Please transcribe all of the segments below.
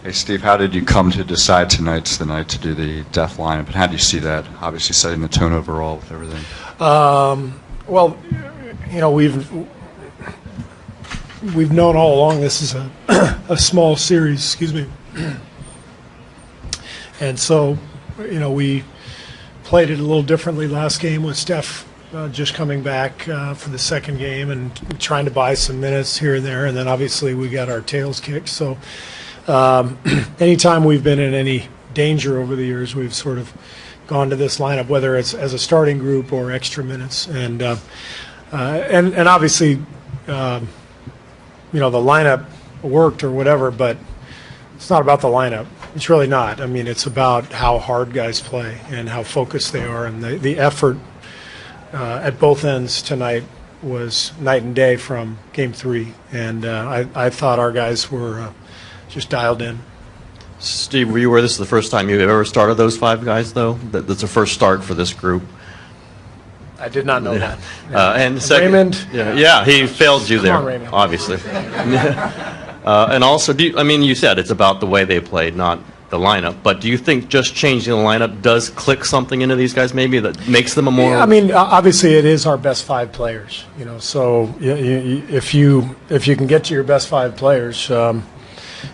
Hey, Steve, how did you come to decide tonight's the night to do the death lineup, and how do you see that obviously setting the tone overall with everything? Well, you know, we've known all along this is a small series, excuse me. And so, you know, we played it a little differently last game with Steph just coming back for the second game and trying to buy some minutes here and there. And then obviously we got our tails kicked. So anytime we've been in any danger over the years, we've sort of gone to this lineup, whether it's as a starting group or extra minutes. And obviously, you know, the lineup worked or whatever, but it's not about the lineup. It's really not. I mean, it's about how hard guys play and how focused they are. And the effort at both ends tonight was night and day from Game 3. And I thought our guys were just dialed in. Steve, were you aware this is the first time you've ever started those five guys, though? That's a first start for this group. I did not know that. And the second, Raymond? Yeah, he failed you there, on, Raymond. obviously. And also, I mean, you said it's about the way they played, not the lineup. But do you think just changing the lineup does click something into these guys, maybe that makes them a more? Yeah, I mean, obviously, it is our best five players. You know, so if you can get to your best five players,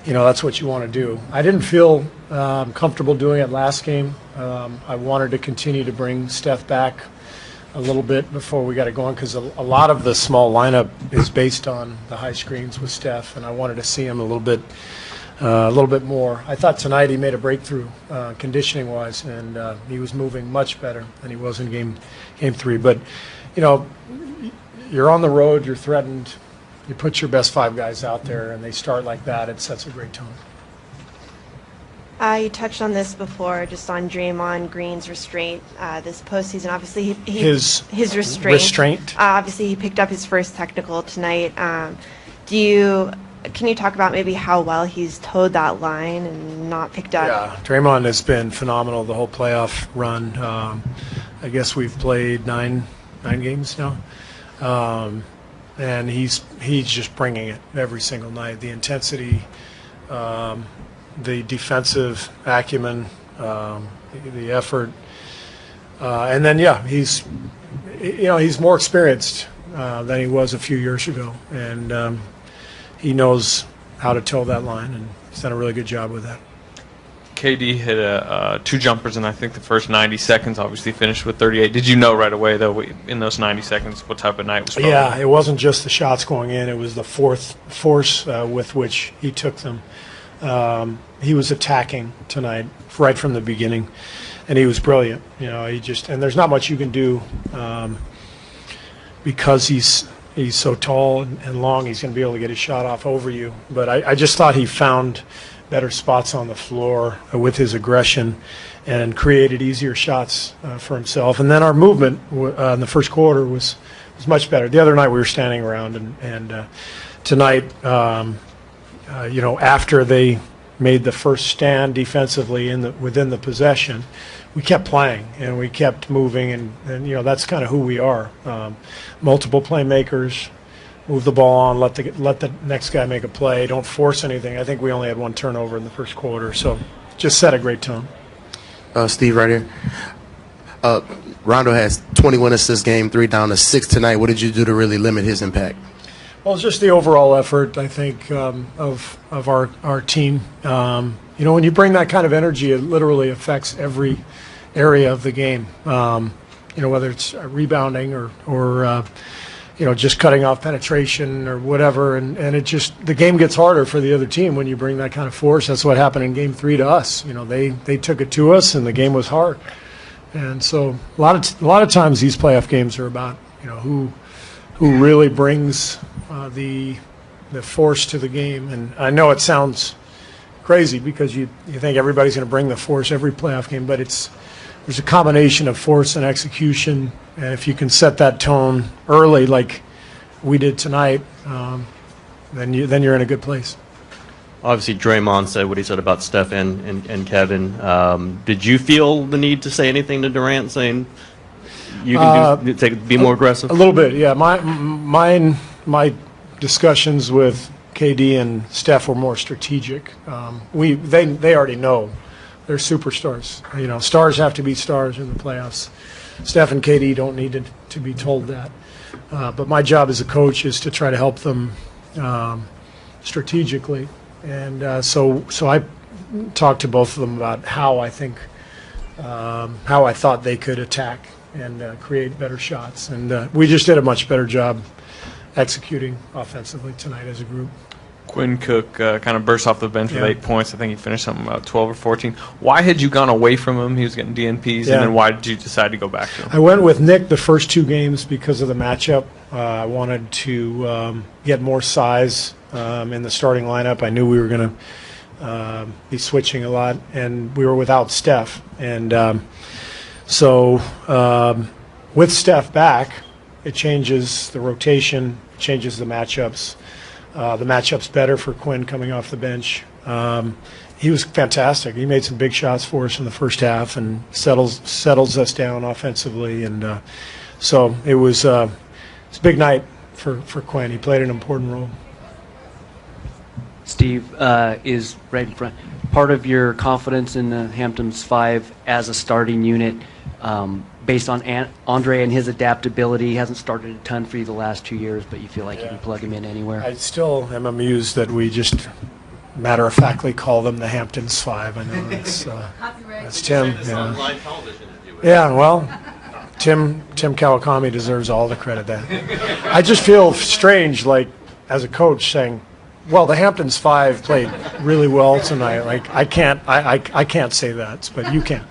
you know, that's what you want to do. I didn't feel comfortable doing it last game. I wanted to continue to bring Steph back a little bit before we got it going because a lot of the small lineup is based on the high screens with Steph, and I wanted to see him a little bit more. I thought tonight he made a breakthrough conditioning-wise, and he was moving much better than he was in game 3. But, you know, you're on the road, you're threatened. You put your best five guys out there, and they start like that. It sets a great tone. You touched on this before, just on Draymond Green's restraint this postseason. Obviously, His restraint. Obviously, he picked up his first technical tonight. Can you talk about maybe how well he's towed that line and not picked up? Yeah, Draymond has been phenomenal the whole playoff run. I guess we've played nine games now. And he's just bringing it every single night. The intensity, the defensive acumen, the effort, and then he's more experienced than he was a few years ago, and he knows how to toe that line, and he's done a really good job with that. KD hit two jumpers in, I think, the first 90 seconds, obviously finished with 38. Did you know right away, though, in those 90 seconds, what type of night was probably? Yeah, it wasn't just the shots going in. It was the force with which he took them. He was attacking tonight right from the beginning, and he was brilliant. You know, and there's not much you can do because he's so tall and long, he's going to be able to get his shot off over you. But I just thought he found better spots on the floor with his aggression and created easier shots for himself. And then our movement in the first quarter was much better. The other night we were standing around, and tonight, you know, after they made the first stand defensively within the possession, we kept playing and we kept moving, and you know, that's kind of who we are. Multiple playmakers. Move the ball on, let the next guy make a play. Don't force anything. I think we only had one turnover in the first quarter, so just set a great tone. Steve, right here. Rondo has 21 assists game 3, down to 6 tonight. What did you do to really limit his impact? Well, it's just the overall effort, I think, of our team. You know, when you bring that kind of energy, it literally affects every area of the game. You know, whether it's rebounding or you know, just cutting off penetration or whatever, and it just, the game gets harder for the other team when you bring that kind of force. That's what happened in Game 3 to us. You know, they took it to us, and the game was hard. And so a lot of times these playoff games are about, you know, who really brings the force to the game. And I know it sounds crazy because you think everybody's going to bring the force every playoff game, but there's a combination of force and execution, and if you can set that tone early like we did tonight, then you're in a good place. Obviously, Draymond said what he said about Steph and Kevin. Did you feel the need to say anything to Durant, saying you can be more aggressive? A little bit, yeah. My discussions with KD and Steph were more strategic. They already know they're superstars. You know, stars have to be stars in the playoffs. Steph and KD don't need to be told that. But my job as a coach is to try to help them strategically. And so I talked to both of them about how I thought they could attack and create better shots. And we just did a much better job executing offensively tonight as a group. Quinn Cook kind of burst off the bench with 8 points. I think he finished something about 12 or 14. Why had you gone away from him? He was getting DNPs, and then why did you decide to go back to him? I went with Nick the first 2 games because of the matchup. I wanted to get more size in the starting lineup. I knew we were going to be switching a lot, and we were without Steph. And so with Steph back, it changes the rotation, changes the matchups. The matchup's better for Quinn coming off the bench. He was fantastic. He made some big shots for us in the first half and settles us down offensively. And so it's a big night for Quinn. He played an important role. Steve is right in front. Part of your confidence in the Hamptons 5 as a starting unit, based on Andre and his adaptability, he hasn't started a ton for you the last 2 years, but you feel like you can plug him in anywhere. I still am amused that we just matter-of-factly call them the Hamptons 5. I know that's Tim. Yeah, well, Tim Kawakami deserves all the credit. I just feel strange, like as a coach, saying, "Well, the Hamptons 5 played really well tonight." Like I can't say that, but you can.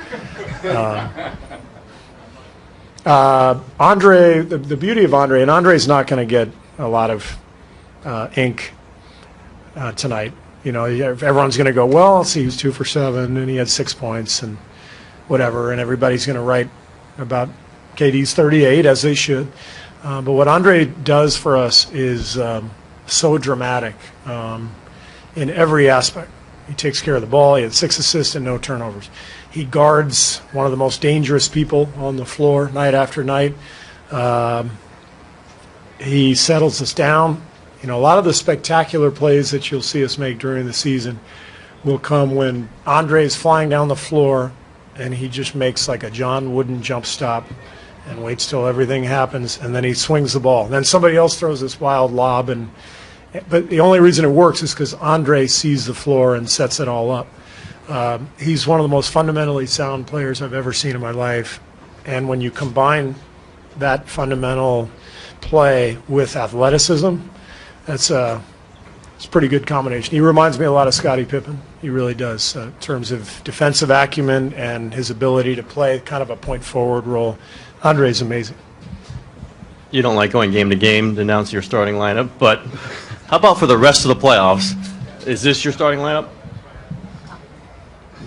Andre, the beauty of Andre, and Andre's not going to get a lot of ink tonight. You know, everyone's going to go, well, let's see, he was 2 for 7, and he had 6 points, and whatever, and everybody's going to write about KD's 38, as they should. But what Andre does for us is so dramatic in every aspect. He takes care of the ball. He had 6 assists and no turnovers. He guards one of the most dangerous people on the floor night after night. He settles us down. You know, a lot of the spectacular plays that you'll see us make during the season will come when Andre's flying down the floor and he just makes like a John Wooden jump stop and waits till everything happens, and then he swings the ball. And then somebody else throws this wild lob, but the only reason it works is because Andre sees the floor and sets it all up. He's one of the most fundamentally sound players I've ever seen in my life. And when you combine that fundamental play with athleticism, it's a pretty good combination. He reminds me a lot of Scottie Pippen. He really does, in terms of defensive acumen and his ability to play kind of a point forward role. Andre's amazing. You don't like going game to game to announce your starting lineup, but how about for the rest of the playoffs? Is this your starting lineup?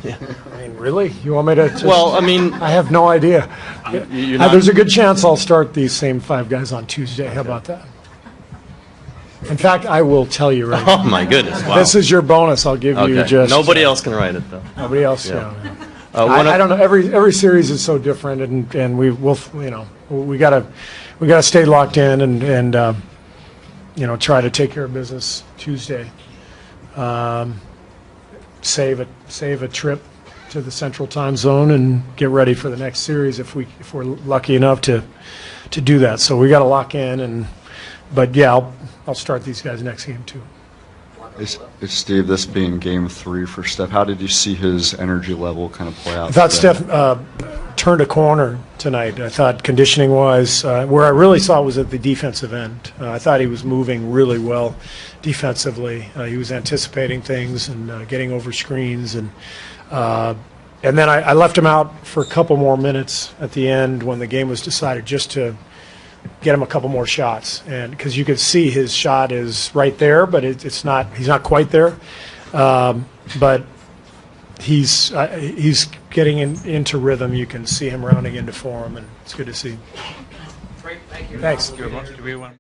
Yeah. I mean, really? You want me to just, Well, I mean, I have no idea. you're not, There's a good chance I'll start these same 5 guys on Tuesday. How about that? In fact, I will tell you right now. oh my goodness! Wow. This is your bonus. I'll give you Okay. just. Nobody else can write it though. Nobody else. Yeah. Yeah. One I don't know. Every series is so different, and we gotta stay locked in and try to take care of business Tuesday. Save a trip to the Central Time Zone and get ready for the next series if we're lucky enough to do that. So we got to lock in but yeah, I'll start these guys next game too. Is Steve, this being game 3 for Steph, how did you see his energy level kind of play out? I thought today? Steph turned a corner tonight. I thought conditioning-wise, where I really saw it was at the defensive end. I thought he was moving really well defensively. He was anticipating things and getting over screens. And then I left him out for a couple more minutes at the end when the game was decided, just to get him a couple more shots, and because you could see his shot is right there, but he's not quite there, but he's getting into rhythm. You can see him rounding into form, and it's good to see. Great, thank you. Thanks. Do we want